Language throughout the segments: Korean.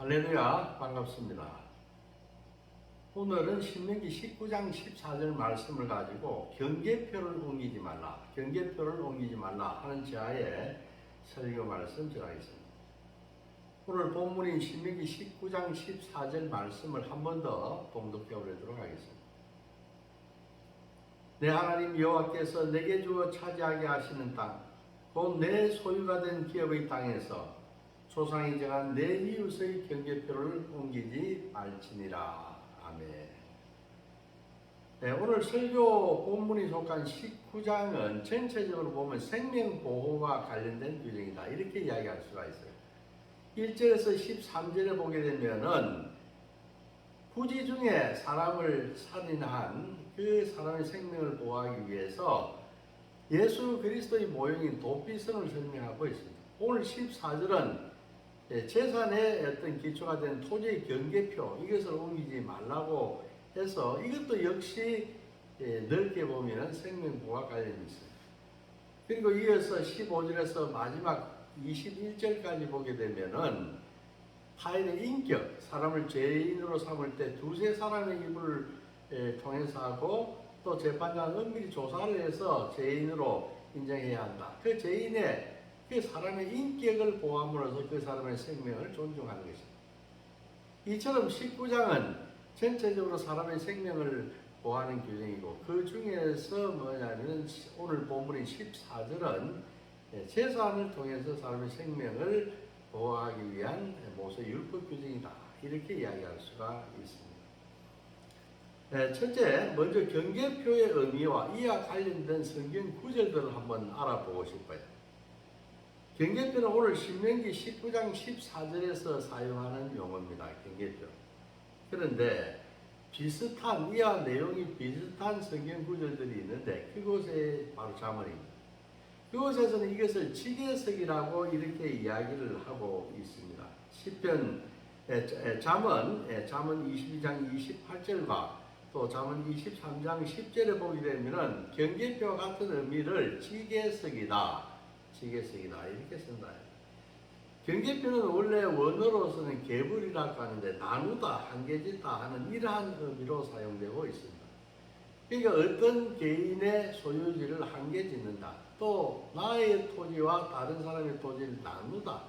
할렐루야, 반갑습니다. 오늘은 신명기 19장 14절 말씀을 가지고 경계표를 옮기지 말라, 경계표를 옮기지 말라 하는 제하에 설교 말씀 전하겠습니다. 오늘 본문인 신명기 19장 14절 말씀을 한 번 더 봉독해 보도록 하겠습니다. 내 하나님 여호와께서 내게 주어 차지하게 하시는 땅, 곧 내 소유가 된 기업의 땅에서 조상이 정한 내 이웃의 경계표를 옮기지 말지니라. 아멘. 네, 오늘 설교 본문이 속한 19장은 전체적으로 보면 생명보호와 관련된 규정이다, 이렇게 이야기할 수가 있어요. 1절에서 13절에 보게 되면은 부지 중에 사람을 살인한 그 사람의 생명을 보호하기 위해서 예수 그리스도의 모형인 도피성을 설명하고 있습니다. 오늘 14절은 재산의 어떤 기초가 된 토지의 경계표, 이것을 옮기지 말라고 해서 이것도 역시 넓게 보면 생명보호와 관련이 있어요. 그리고 이어서 15절에서 마지막 21절까지 보게 되면은 타인의 인격, 사람을 죄인으로 삼을 때 두세 사람의 입을 통해서 하고, 또 재판장은 은밀히 조사를 해서 죄인으로 인정해야 한다. 그 죄인의 그 사람의 인격을 보함으로써 그 사람의 생명을 존중하는 것입니다. 이처럼 19장은 전체적으로 사람의 생명을 보호하는 규정이고, 그 중에서 뭐냐면 오늘 본문인 14절은 재산을 통해서 사람의 생명을 보호하기 위한 모세 율법 규정이다, 이렇게 이야기할 수가 있습니다. 첫째, 먼저 경계표의 의미와 이와 관련된 성경 구절들을 한번 알아보고 싶어요. 경계표는 오늘 신명기 19장 14절에서 사용하는 용어입니다. 경계표. 그런데 비슷한, 이와 내용이 비슷한 성경 구절들이 있는데 그곳에 바로 잠언입니다. 그곳에서는 이것을 지계석이라고 이렇게 이야기를 하고 있습니다. 시편, 잠언 22장 28절과 또 잠언 23장 10절에 보게 되면은 경계표와 같은 의미를 지계석이다, 이렇게 쓴다. 경계표는 원래 원어로서는 계불이라고 하는데 나누다, 한계짓다 하는 이러한 의미로 사용되고 있습니다. 그러니까 어떤 개인의 소유지를 한계짓는다, 또 나의 토지와 다른 사람의 토지를 나누다,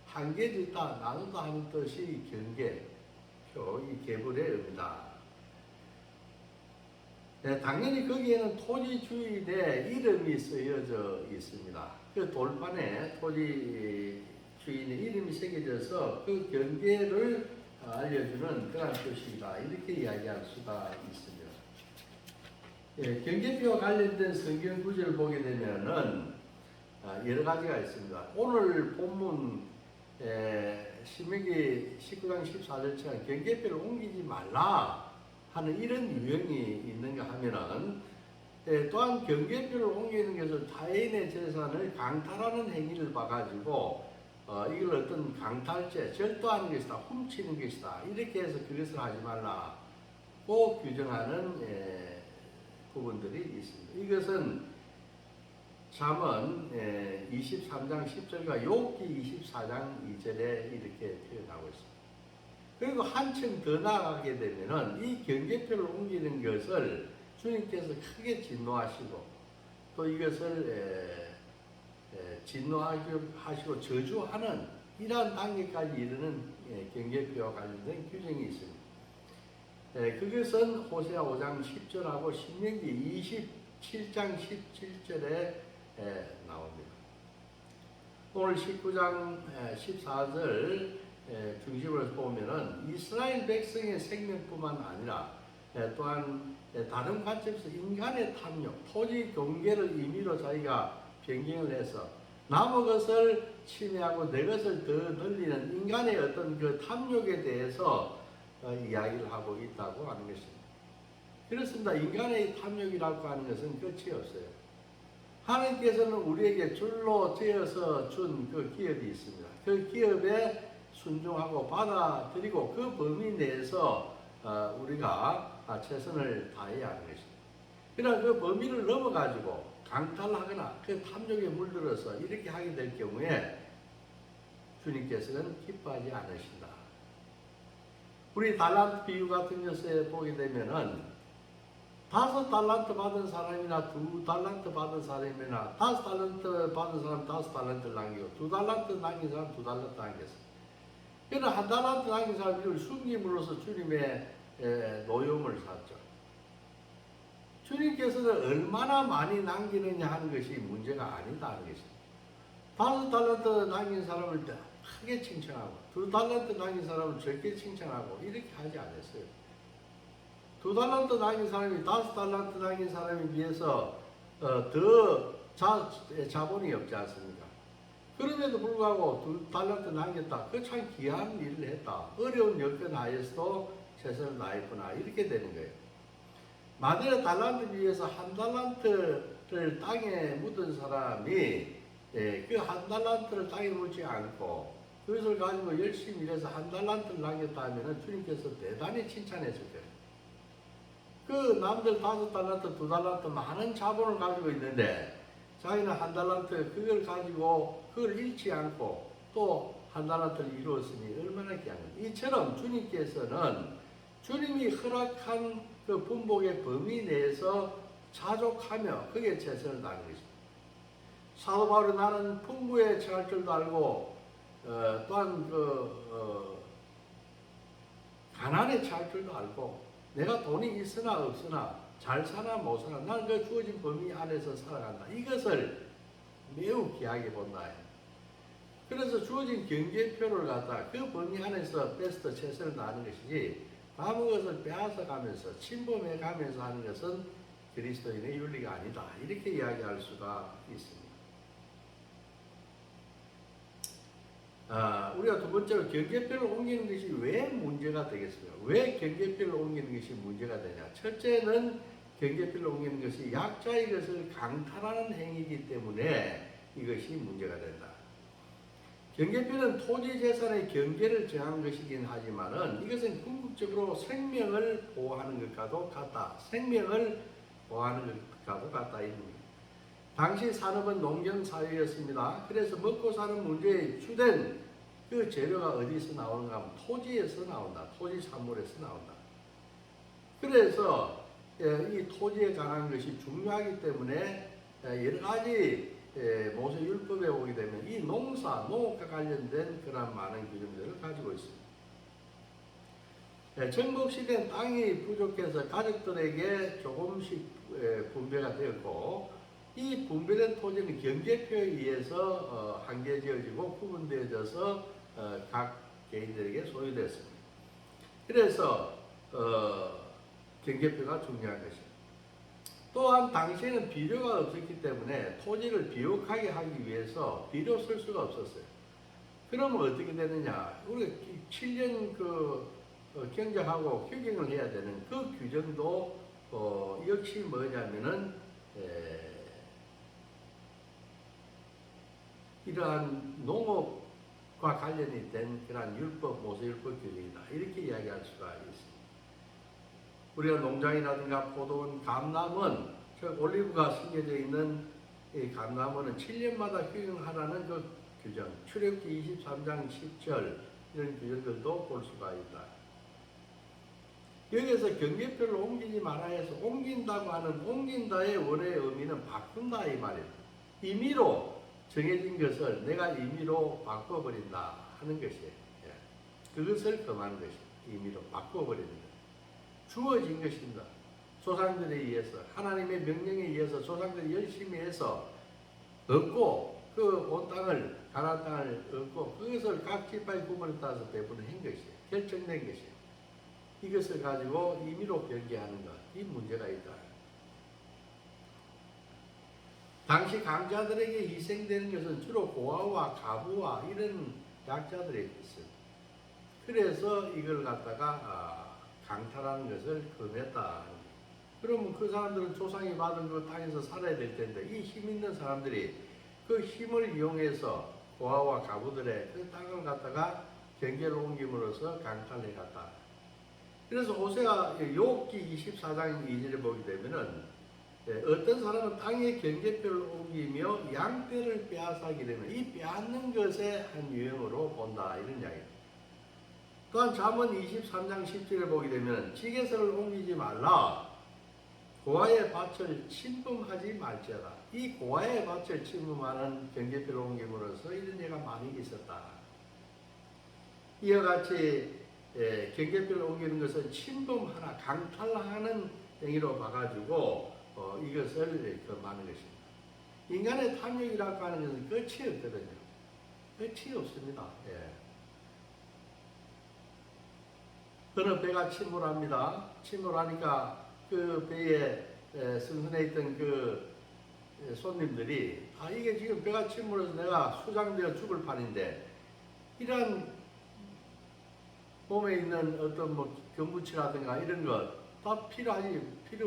한계짓다, 나누다 하는 뜻이 경계표, 이 계불의 의미다. 네, 당연히 거기에는 토지 주인의 이름이 쓰여져 있습니다. 그 돌판에 토지 주인의 이름이 새겨져서 그 경계를 알려주는 그런 뜻이다, 이렇게 이야기할 수가 있습니다. 경계표와 관련된 성경 구절을 보게 되면은 여러 가지가 있습니다. 오늘 본문 신명기 19장 14절처럼 경계표를 옮기지 말라 하는 이런 유형이 있는가 하면은, 또한 경계표를 옮기는 것을 타인의 재산을 강탈하는 행위를 봐가지고 이걸 어떤 강탈죄, 절도하는 것이다, 훔치는 것이다, 이렇게 해서 그것을 하지 말라고 규정하는 부분들이 있습니다. 이것은 잠언 23장 10절과 욥기 24장 2절에 이렇게 표현하고 있습니다. 그리고 한층 더 나아가게 되면은 이 경계표를 옮기는 것을 주님께서 크게 진노하시고, 또 이것을 진노하시고 저주하는 이러한 단계까지 이르는 경계표와 관련된 규정이 있습니다. 그것은 호세아 5장 10절하고 신명기 27장 17절에 나옵니다. 오늘 19장 14절 중심으로 보면은 이스라엘 백성의 생명뿐만 아니라 또한 다른 관점에서 인간의 탐욕, 토지 경계를 임의로 자기가 변경을 해서 남의 것을 침해하고 내 것을 더 늘리는 인간의 어떤 그 탐욕에 대해서 이야기를 하고 있다고 하는 것입니다. 그렇습니다. 인간의 탐욕이라고 하는 것은 끝이 없어요. 하나님께서는 우리에게 줄로 재어서 준 그 기업이 있습니다. 그 기업에 순종하고 받아들이고 그 범위 내에서 우리가 최선을 다해야 하는 것입니다. 그러나 그 범위를 넘어가지고 강탈하거나 그 탐욕에 물들어서 이렇게 하게 될 경우에 주님께서는 기뻐하지 않으신다. 우리 달란트 비유 같은 것에 보게 되면은 5달란트 받은 사람이나 2달란트 받은 사람이나 5달란트 받은 사람 5달란트를 남기고 2달란트 남긴 사람 2달란트 남겼어. 그러나 1달란트 남긴 사람이 이걸 숨김으로써 주님의 노여움을 샀죠. 주님께서는 얼마나 많이 남기느냐 하는 것이 문제가 아니다 하는 것입니다. 5달란트 남긴 사람을 크게 칭찬하고 2달란트 남긴 사람을 적게 칭찬하고 이렇게 하지 않았어요. 2달란트 남긴 사람이 5달란트 남긴 사람에 비해서 더 자본이 없지 않습니까? 그럼에도 불구하고 2달란트 남겼다. 그 참 귀한 일을 했다. 어려운 여건 하에서도 최선을 다했구나. 이렇게 되는 거예요. 만일에 달란트 비해서 1달란트를 땅에 묻은 사람이 그 1달란트를 땅에 묻지 않고 그것을 가지고 열심히 일해서 1달란트를 남겼다 하면 주님께서 대단히 칭찬했을 거예요. 그 남들 5달란트, 2달란트 많은 자본을 가지고 있는데 자기는 1달란트 그걸 가지고 그걸 잃지 않고 또 1달란트를 이루었으니 얼마나 귀한 거예요. 이처럼 주님께서는 주님이 허락한 그 분복의 범위 내에서 자족하며 그게 최선을 다하는 것입니다. 사도 바울이 나는 풍부에 처할 줄도 알고 또한 가난에 처할 줄도 알고 내가 돈이 있으나 없으나 잘 사나 못 사나 나는 그 주어진 범위 안에서 살아간다. 이것을 매우 귀하게 본다. 그래서 주어진 경계표를 갖다 그 범위 안에서 베스트 최선을 다하는 것이지 남은 것을 빼앗아 가면서 침범해 가면서 하는 것은 그리스도인의 윤리가 아니다. 이렇게 이야기할 수가 있습니다. 우리가 두 번째로 경계표를 옮기는 것이 왜 문제가 되겠습니까? 왜 경계표를 옮기는 것이 문제가 되냐? 첫째는 경계표를 옮기는 것이 약자의 것을 강탈하는 행위이기 때문에 이것이 문제가 된다. 경계표는 토지 재산의 경계를 정한 것이긴 하지만은 이것은 궁극적으로 생명을 보호하는 것과도 같다. 생명을 보호하는 것과도 같다. 당시 산업은 농경 사회였습니다. 그래서 먹고 사는 문제의 주된 그 재료가 어디서 나오는가 하면 토지에서 나온다. 토지 산물에서 나온다. 그래서 이 토지에 관한 것이 중요하기 때문에 여러 가지 모세 율법에 오게 되면 이 농사, 농업과 관련된 그런 많은 규정들을 가지고 있습니다. 정복시대는 땅이 부족해서 가족들에게 조금씩 분배가 되었고 이 분배된 토지는 경계표에 의해서 한계지어지고 구분되어져서 각 개인들에게 소유됐습니다. 그래서 경계표가 중요한 것입니다. 또한 당시에는 비료가 없었기 때문에 토지를 비옥하게 하기 위해서 비료 쓸 수가 없었어요. 그러면 어떻게 되느냐? 우리가 7년 경작하고 휴경을 해야 되는 그 규정도 역시 뭐냐면은 이러한 농업과 관련이 된 그러한 율법, 모세율법 규정이다. 이렇게 이야기할 수가 있습니다. 우리가 농장이라든가 포도원, 감남은 올리브가 심겨져 있는 이 감남원은 7년마다 휴경하라는 그 규정, 출애굽기 23장 10절 이런 규정들도 볼 수가 있다. 여기에서 경계표를 옮기지 말아야 해서 옮긴다고 하는 옮긴다의 원어의 의미는 바꾼다 이 말입니다. 임의로 정해진 것을 내가 임의로 바꿔버린다 하는 것이에요. 그것을 금하는 것이에요. 임의로 바꿔버리는 것. 주어진 것입니다. 조상들에 의해서 하나님의 명령에 의해서 조상들이 열심히 해서 얻고 그 온 땅을 가나안 땅을 얻고 그것을 각 지파의 구분에 따라서 배분한 것이에요. 결정된 것이에요. 이것을 가지고 임의로 변개하는 것, 이 문제가 있다. 당시 강자들에게 희생되는 것은 주로 고아와 가부와 이런 약자들에게 있어요. 그래서 이걸 갖다가 강탈하는 것을 금했다. 그러면 그 사람들은 조상이 받은 그 땅에서 살아야 될 텐데 이 힘 있는 사람들이 그 힘을 이용해서 고아와 가부들의 그 땅을 갖다가 경계를 옮김으로써 강탈해 갔다. 그래서 호세아 욥기 24장 2절에 보게 되면은 어떤 사람은 땅의 경계표를 옮기며 양떼를 빼앗아게 되면 이 빼앗는 것의 한 유형으로 본다 이런 이야기입니다. 또한 잠언 23장 10절에 보게 되면 지게선을 옮기지 말라. 고아의 밭을 침범하지 말지어다. 이 고아의 밭을 침범하는 경계표를 옮김으로써 이런 예가 많이 있었다. 이와 같이 경계표를 옮기는 것은 침범하나 강탈하는 행위로 봐가지고 이것을 금하는 것입니다. 인간의 탐욕이라고 하는 것은 끝이 없거든요. 끝이 없습니다. 그는 배가 침몰합니다. 침몰하니까 그 배에 승선해 있던 그 손님들이 이게 지금 배가 침몰해서 내가 수장되어 죽을 판인데 이런 몸에 있는 어떤 뭐 견부치라든가 이런 것 다 필요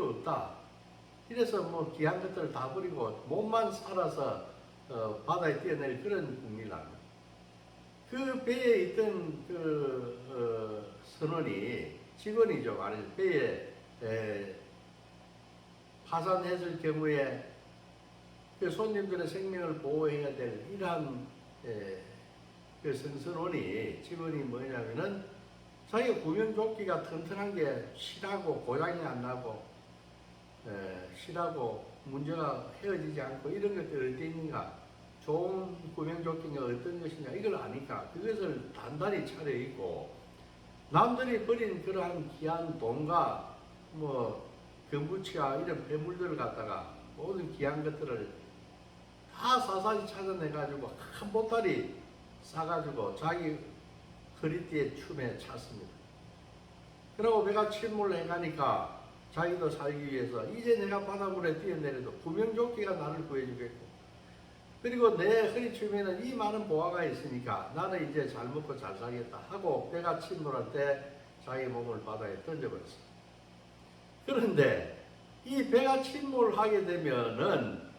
없다. 이래서 뭐 귀한 것들을 다 버리고 몸만 살아서 바다에 뛰어낼 그런 국민이랍니다. 그 배에 있던 그 선원이 직원이죠. 말이죠. 배에 파산했을 경우에 그 손님들의 생명을 보호해야 될 이러한 그 선원이 직원이 뭐냐면은 자기가 구명조끼가 튼튼한 게 실하고 고장이 안 나고 실하고 문제가 헤어지지 않고 이런 것들이 어디 있는가, 좋은 구명조끼가 어떤 것이냐 이걸 아니까 그것을 단단히 차려입고 남들이 버린 그러한 귀한 돈과 뭐 금부치와 이런 폐물들을 갖다가 모든 귀한 것들을 다 사사히 찾아내가지고 한 보따리 싸가지고 자기 허리띠에 춤에 찼습니다. 그러고 배가 침몰해 가니까 자기도 살기 위해서 이제 내가 바닷물에 뛰어내려도 구명조끼가 나를 구해주겠고 그리고 내 허리춤에는 이 많은 보화가 있으니까 나는 이제 잘 먹고 잘 살겠다 하고 배가 침몰할 때 자기 몸을 바다에 던져버렸어요. 그런데 이 배가 침몰하게 되면은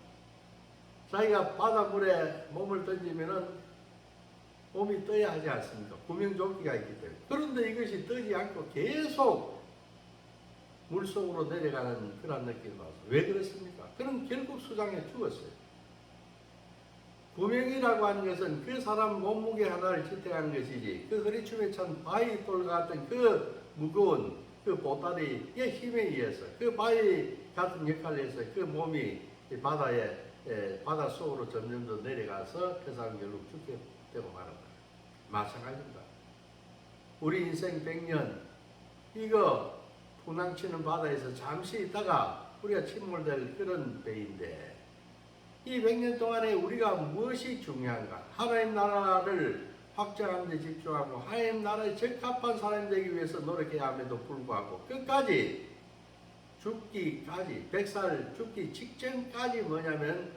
자기가 바닷물에 몸을 던지면은 몸이 떠야 하지 않습니까? 구명조끼가 있기 때문에. 그런데 이것이 뜨지 않고 계속 물속으로 내려가는 그런 느낌을 받았어요. 왜 그렇습니까? 그럼 결국 수장에 죽었어요. 구명이라고 하는 것은 그 사람 몸무게 하나를 지탱하는 것이지 그 허리춤에 찬 바위 돌 같은 그 무거운 그 보따리의 힘에 의해서 그 바위 같은 역할을 해서 그 몸이 바다 속으로 점점 더 내려가서 그 사람 결국 죽게 되고 마는 거예요. 마찬가지입니다. 우리 인생 100년 이거 풍랑치는 바다에서 잠시 있다가 우리가 침몰될 그런 배인데 이 100년 동안에 우리가 무엇이 중요한가? 하나님 나라를 확장하는 데 집중하고 하나님 나라에 적합한 사람이 되기 위해서 노력해야 함에도 불구하고 끝까지 죽기까지 100살 죽기 직전까지 뭐냐면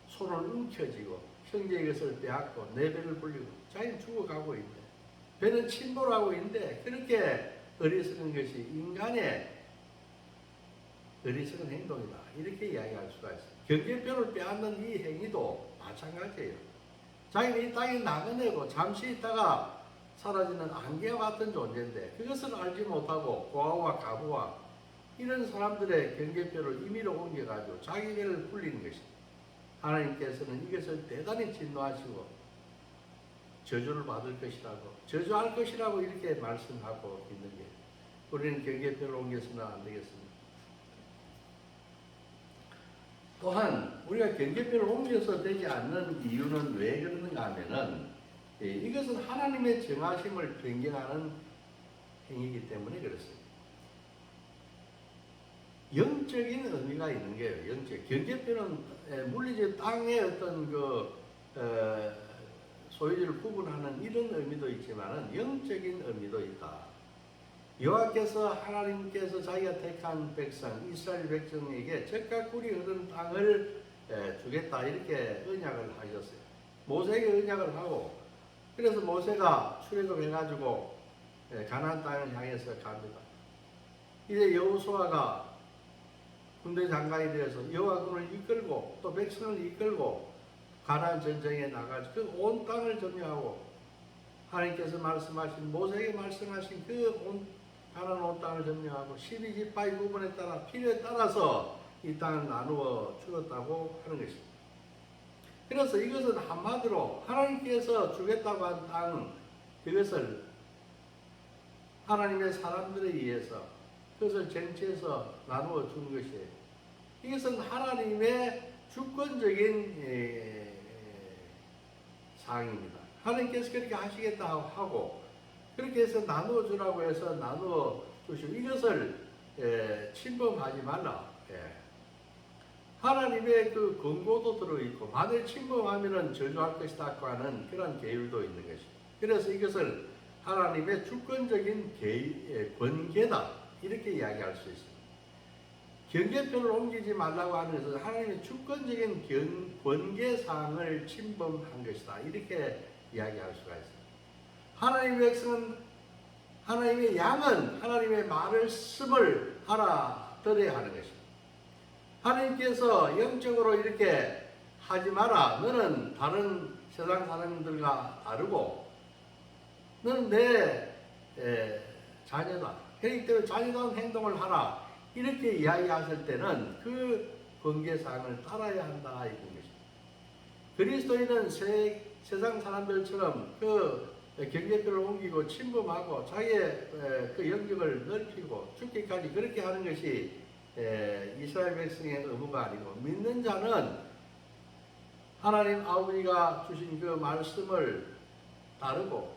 손을 움켜쥐고 형제의 것을 빼앗고 내 배를 불리고 자기는 죽어가고 있는데 배는 침몰하고 있는데 그렇게 어리석은 것이 인간의 어리석은 행동이다. 이렇게 이야기할 수가 있어요. 경계표를 빼앗는 이 행위도 마찬가지예요. 자기는 이 땅에 나그네고 잠시 있다가 사라지는 안개와 같은 존재인데 그것을 알지 못하고 고아와 가부와 이런 사람들의 경계표를 임의로 옮겨가지고 자기 배를 불리는 것입니다. 하나님께서는 이것을 대단히 진노하시고 저주를 받을 것이라고 저주할 것이라고 이렇게 말씀하고 있는 게 우리는 경계표를 옮겨서는 안 되겠습니다. 또한 우리가 경계표를 옮겨서 되지 않는 이유는 왜 그러는가 하면은 이것은 하나님의 정하심을 변경하는 행위이기 때문에 그렇습니다. 영적인 의미가 있는 거예요. 영적. 경계표는 물리적 땅의 어떤 소유지를 구분하는 이런 의미도 있지만은 영적인 의미도 있다. 여호와께서 하나님께서 자기가 택한 백성 이스라엘 백성에게 적과 꿀이 흐르는 땅을 주겠다 이렇게 언약을 하셨어요. 모세에게 언약을 하고 그래서 모세가 출애굽해가지고 가나안 땅을 향해서 갑니다. 이제 여호수아가 군대 장관이 되어서 여호와군을 이끌고 또 백성을 이끌고 가나안 전쟁에 나가서 그 온 땅을 점령하고 하나님께서 말씀하신 모세에게 말씀하신 그 가나안 온 땅을 점령하고 12지파의 구분에 따라 필요에 따라서 이 땅을 나누어 주었다고 하는 것입니다. 그래서 이것은 한마디로 하나님께서 주겠다고 한 땅 그것을 하나님의 사람들에 의해서 그것을 쟁취해서 나누어 준 것이에요. 이것은 하나님의 주권적인 사항입니다. 하나님께서 그렇게 하시겠다 하고 그렇게 해서 나누어 주라고 해서 나누어 주시고 이것을 침범하지 말라. 하나님의 그 권고도 들어있고 만일 침범하면은 저주할 것이다 하는 그런 계율도 있는 것이죠. 그래서 이것을 하나님의 주권적인 권계다 이렇게 이야기할 수 있습니다. 경계표를 옮기지 말라고 하는 것은 하나님의 주권적인 권계 사항을 침범한 것이다 이렇게 이야기할 수가 있습니다. 하나님의 백성은 하나님의 양은 하나님의 말을 쓰을 알아들어야 하는 것입니다. 하나님께서 영적으로 이렇게 하지 마라. 너는 다른 세상 사람들과 다르고 너는 내 자녀다. 그렇기 때문에 자녀다운 행동을 하라. 이렇게 이야기하실 때는 그 권계사항을 따라야 한다 이런 것입니다. 그리스도인은 세상 사람들처럼 그 경계표를 옮기고 침범하고 자기의 그 영역을 넓히고 죽기까지 그렇게 하는 것이 이스라엘 백성의 의무가 아니고 믿는 자는 하나님 아버지가 주신 그 말씀을 따르고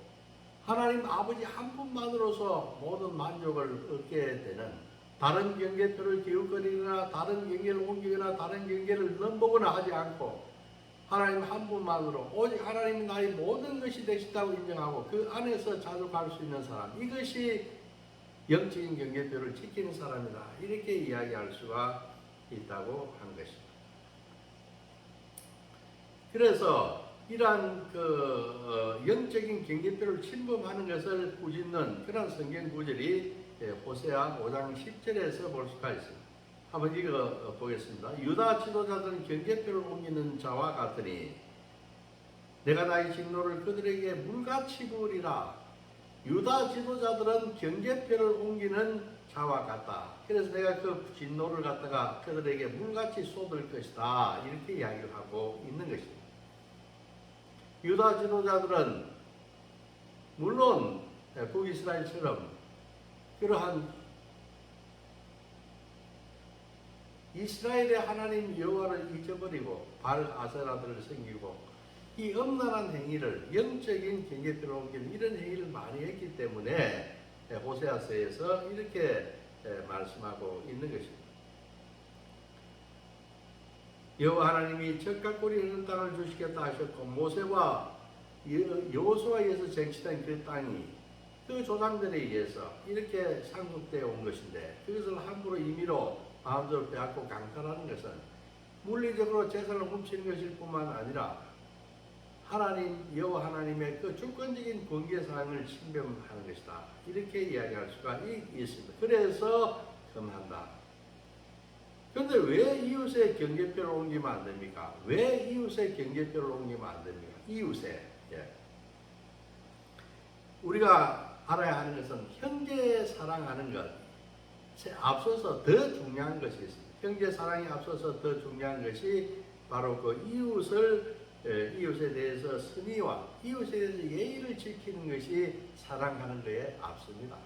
하나님 아버지 한 분만으로서 모든 만족을 얻게 되는 다른 경계표를 기웃거리거나 다른 경계를 옮기거나 다른 경계를 넘보거나 하지 않고 하나님 한 분만으로 오직 하나님이 나의 모든 것이 되시다고 인정하고 그 안에서 자족할 수 있는 사람 이것이 영적인 경계표를 지키는 사람이다 이렇게 이야기할 수가 있다고 한 것입니다. 그래서 이러한 영적인 경계표를 침범하는 것을 꾸짖는 그런 성경 구절이 호세아 5장 10절에서 볼 수가 있습니다. 한번 읽어 보겠습니다. 유다 지도자들은 경계표를 옮기는 자와 같으니 내가 나의 진노를 그들에게 물같이 부으리라. 유다 지도자들은 경계표를 옮기는 자와 같다. 그래서 내가 그 진노를 갖다가 그들에게 물같이 쏟을 것이다. 이렇게 이야기를 하고 있는 것입니다. 유다 지도자들은 물론 북이스라엘처럼 그러한 이스라엘의 하나님 여호와를 잊어버리고 바알 아세라들을 섬기고 이 엄란한 행위를 영적인 경계표를 옮기는 이런 행위를 많이 했기 때문에 호세아서에서 이렇게 말씀하고 있는 것입니다. 여호와 하나님이 젖과 꿀이 흐르는 땅을 주시겠다 하셨고 모세와 여호수아에 의해서 쟁취된 그 땅이 그 조상들에 의해서 이렇게 상속되어 온 것인데 그것을 함부로 임의로 마음대로 빼앗고 강탈하는 것은 물리적으로 재산을 훔치는 것일 뿐만 아니라 하나님 여호와 하나님의 그 주권적인 권계사항을 침범하는 것이다. 이렇게 이야기할 수가 있습니다. 그래서 금한다. 그런데 왜 이웃의 경계표를 옮기면 안 됩니까? 왜 이웃의 경계표를 옮기면 안 됩니까? 이웃의 우리가 알아야 하는 것은 형제 사랑하는 것 앞서서 더 중요한 것이 있습니다. 형제 사랑에 앞서서 더 중요한 것이 바로 그 이웃에 대해서 선의와 이웃에 대해서 예의를 지키는 것이 사랑하는 것에 앞섭니다.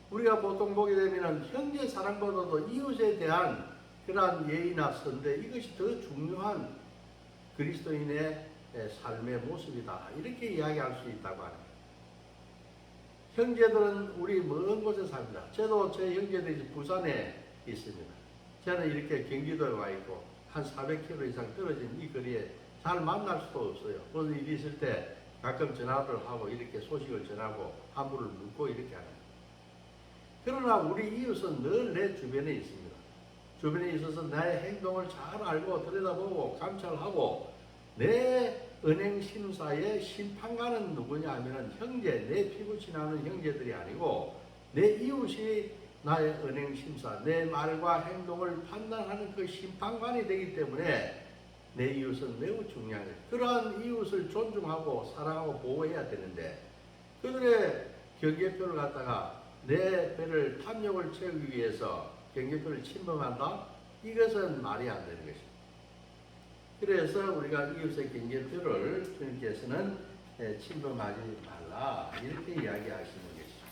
우리가 보통 보게 되면 형제 사랑보다도 이웃에 대한 그러한 예의나 선대 이것이 더 중요한 그리스도인의 삶의 모습이다. 이렇게 이야기할 수 있다고 합니다. 형제들은 우리 먼 곳에 삽니다. 저도 제 형제들이 부산에 있습니다. 저는 이렇게 경기도에 와 있고 한 400km 이상 떨어진 이 거리에 잘 만날 수도 없어요. 무슨 일이 있을 때 가끔 전화를 하고 이렇게 소식을 전하고 안부를 묻고 이렇게 하는. 그러나 우리 이웃은 늘 내 주변에 있습니다. 주변에 있어서 나의 행동을 잘 알고 들여다보고 감찰하고 내 은행 심사의 심판관은 누구냐 하면은 형제, 내 피부 지나는 형제들이 아니고 내 이웃이 나의 은행 심사, 내 말과 행동을 판단하는 그 심판관이 되기 때문에 내 이웃은 매우 중요해요. 그러한 이웃을 존중하고 사랑하고 보호해야 되는데 그들의 경계표를 갖다가 내 배를 탐욕을 채우기 위해서 경계표를 침범한다? 이것은 말이 안 되는 것입니다. 그래서 우리가 이웃의 경계표를 주님께서는 침범하지 말라 이렇게 이야기하시는 것이죠.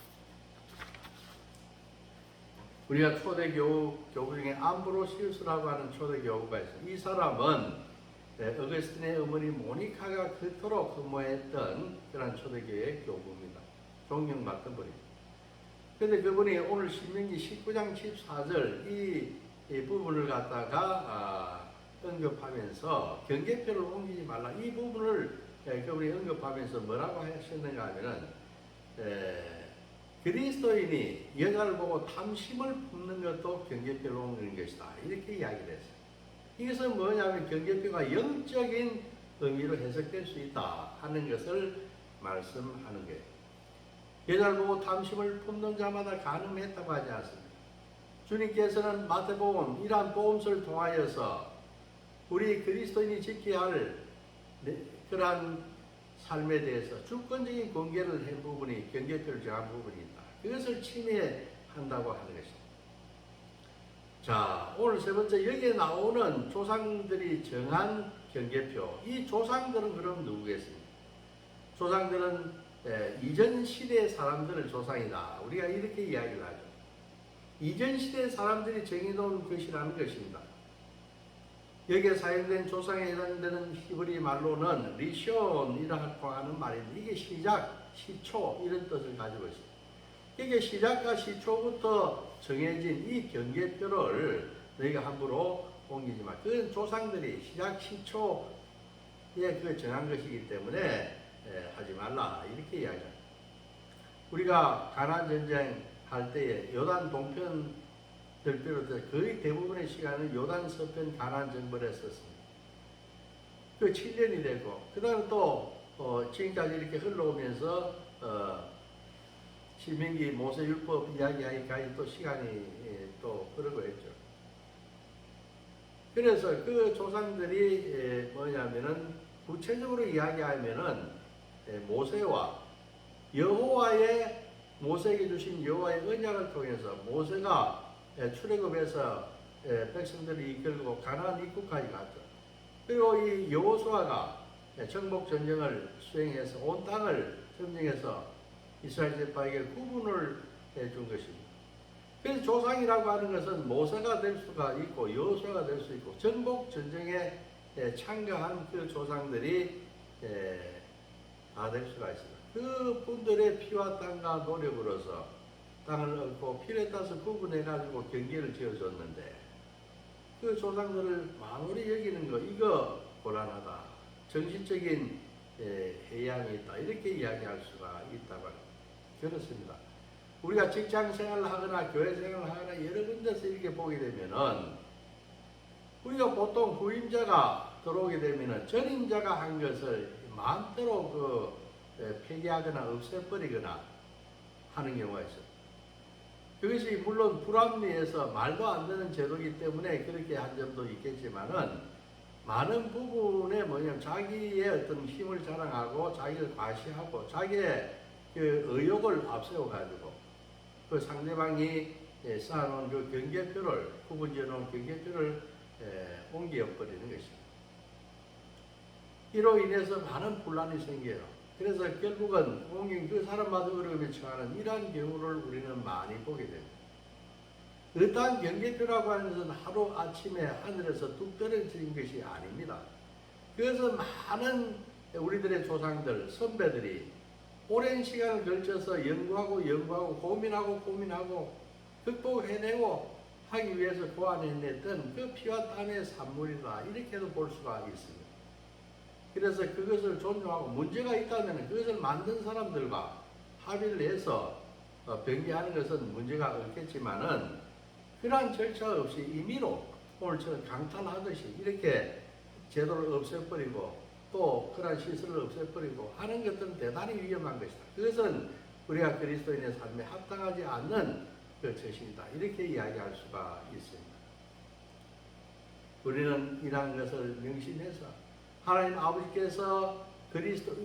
우리가 초대 교부 중에 암브로시우스라고 하는 초대 교부가 있어요. 이 사람은 어거스틴의 어머니 모니카가 그토록 흠모했던 그런 초대교회 교부입니다. 존경받던 분이죠. 그런데 그분이 오늘 신명기 19장 14절 이 부분을 갖다가 언급하면서 경계표를 옮기지 말라 이 부분을 그분이 언급하면서 뭐라고 하셨는가 하면은 그리스도인이 여자를 보고 탐심을 품는 것도 경계표를 옮기는 것이다 이렇게 이야기를 했어요. 이것은 뭐냐면 경계표가 영적인 의미로 해석될 수 있다 하는 것을 말씀하는 거예요. 여자를 보고 탐심을 품는 자마다 간음했다고 하지 않습니다. 주님께서는 마태복음 이러한 복음서를 통하여서 우리 그리스도인이 지켜야 할 그러한 삶에 대해서 주권적인 공개를 한 부분이 경계표를 정한 부분이 있다. 그것을 침해한다고 하는 것입니다. 자, 오늘 세 번째 여기에 나오는 조상들이 정한 경계표. 이 조상들은 그럼 누구겠습니까? 조상들은 이전 시대 사람들의 조상이다. 우리가 이렇게 이야기를 하죠. 이전 시대 사람들이 정해놓은 것이라는 것입니다. 여기에 사용된 조상에 해당되는 히브리 말로는 리숀이라고 하는 말인데 이게 시작, 시초 이런 뜻을 가지고 있습니다. 이게 시작과 시초부터 정해진 이 경계표를 너희가 함부로 옮기지 마. 그건 조상들이 시작, 시초에 그 정한 것이기 때문에 하지 말라 이렇게 이야기합니다. 우리가 가나안 전쟁 할 때에 요단 동편 들 비롯해서 거의 대부분의 시간을 요단 서편 가나안 정벌에 썼습니다. 그 7년이 되고 그 다음에 또 지금까지 이렇게 흘러오면서 신명기 모세율법 이야기하기까지 또 시간이 또 흐르고 있죠. 그래서 그 조상들이 뭐냐면은 구체적으로 이야기하면은 모세와 여호와의 모세에게 주신 여호와의 언약을 통해서 모세가 출애굽에서 백성들을 이끌고 가나안 입구까지 갔죠. 그리고 이 여호수아가 정복 전쟁을 수행해서 온 땅을 점령해서 이스라엘 제파에게 구분을 해준 것입니다. 그래서 조상이라고 하는 것은 모세가 될 수가 있고 여호수아가 될 수 있고 정복 전쟁에 참가한 그 조상들이 다 될 수가 있습니다. 그 분들의 피와 땀과 노력으로서 땅을 얻고 피를 따서 구분해가지고 경계를 지어줬는데 그 조상들을 망울히 여기는 거 이거 곤란하다. 정신적인 해양이 있다. 이렇게 이야기할 수가 있다고 합니다. 그렇습니다. 우리가 직장 생활을 하거나 교회 생활을 하거나 여러 군데서 이렇게 보게 되면은 우리가 보통 후임자가 들어오게 되면은 전임자가 한 것을 마음대로 폐기하거나 없애버리거나 하는 경우가 있어요. 그것이 물론 불합리해서 말도 안 되는 제도이기 때문에 그렇게 한 점도 있겠지만은 많은 부분에 뭐냐면 자기의 어떤 힘을 자랑하고 자기를 과시하고 자기의 그 의욕을 앞세워 가지고 그 상대방이 쌓아놓은 그 경계표를 구분지어 놓은 경계표를 옮겨버리는 것입니다. 이로 인해서 많은 분란이 생겨요. 그래서 결국은 옮긴 그 사람마저 어려움에 처하는 이러한 경우를 우리는 많이 보게 됩니다. 어떠한 경계표라고 하는 것은 하루아침에 하늘에서 뚝 떨어진 것이 아닙니다. 그래서 많은 우리들의 조상들, 선배들이 오랜 시간을 걸쳐서 연구하고 고민하고 극복해내고 하기 위해서 고안해냈던 그 피와 땀의 산물이다. 이렇게도 볼 수가 있습니다. 그래서 그것을 존중하고 문제가 있다면 그것을 만든 사람들과 합의를 해서 변개하는 것은 문제가 없겠지만은 그러한 절차 없이 임의로 오늘처럼 강탈하듯이 이렇게 제도를 없애버리고 또 그러한 시설을 없애버리고 하는 것들은 대단히 위험한 것이다. 그것은 우리가 그리스도인의 삶에 합당하지 않는 그 처신이다. 이렇게 이야기할 수가 있습니다. 우리는 이러한 것을 명심해서 하나님 아버지께서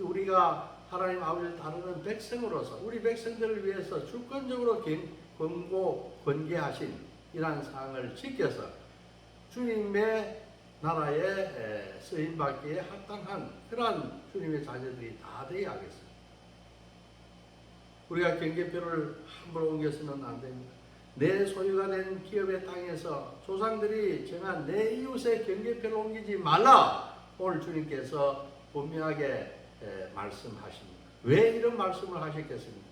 우리가 하나님 아버지를 다루는 백성으로서 우리 백성들을 위해서 주권적으로 권고하신 이러한 사항을 지켜서 주님의 나라에 쓰임받기에 합당한 그러한 주님의 자녀들이 다 되어야 하겠습니다. 우리가 경계표를 함부로 옮겨서는 안 됩니다. 내 소유가 된 기업의 땅에서 조상들이 정한 내 이웃의 경계표를 옮기지 말라. 오늘 주님께서 분명하게 말씀하십니다. 왜 이런 말씀을 하셨겠습니까?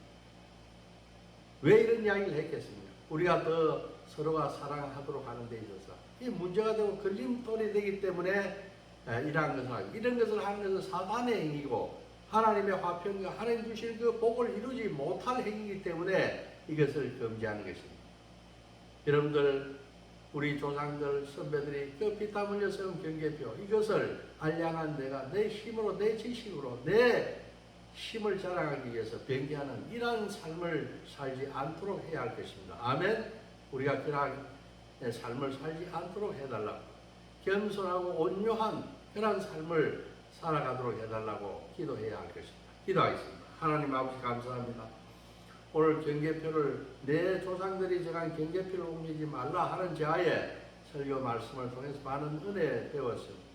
왜 이런 이야기를 했겠습니까? 우리가 더 서로가 사랑하도록 하는 데 있어서 이 문제가 되고 걸림돌이 되기 때문에 이러한 것을 하고, 이런 것을 하는 것은 사단의 행위고 하나님의 화평과 하나님 주신 그 복을 이루지 못할 행위이기 때문에 이것을 금지하는 것입니다. 여러분들, 우리 조상들, 선배들이 그 피땀 흘려 세운 경계표, 이것을 알량한 내가 내 힘으로, 내 지식으로, 내 힘을 자랑하기 위해서 변개하는 이러한 삶을 살지 않도록 해야 할 것입니다. 아멘. 우리가 그러한 삶을 살지 않도록 해달라고, 겸손하고 온유한 그러한 삶을 살아가도록 해달라고 기도해야 할 것입니다. 기도하겠습니다. 하나님 아버지 감사합니다. 오늘 경계표를 내 조상들이 정한 경계표를 옮기지 말라 하는 자의 설교 말씀을 통해서 많은 은혜 배웠습니다.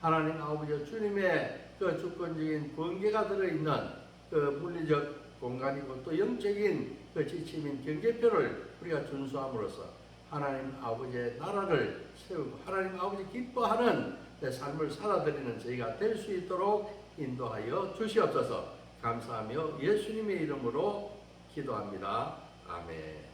하나님 아버지, 주님의 그 주권적인 권계가 들어있는 그 물리적 공간이고 또 영적인 그 지침인 경계표를 우리가 준수함으로써 하나님 아버지의 나라를 세우고 하나님 아버지 기뻐하는 내 삶을 살아드리는 저희가 될 수 있도록 인도하여 주시옵소서. 감사하며 예수님의 이름으로 기도합니다. 아멘.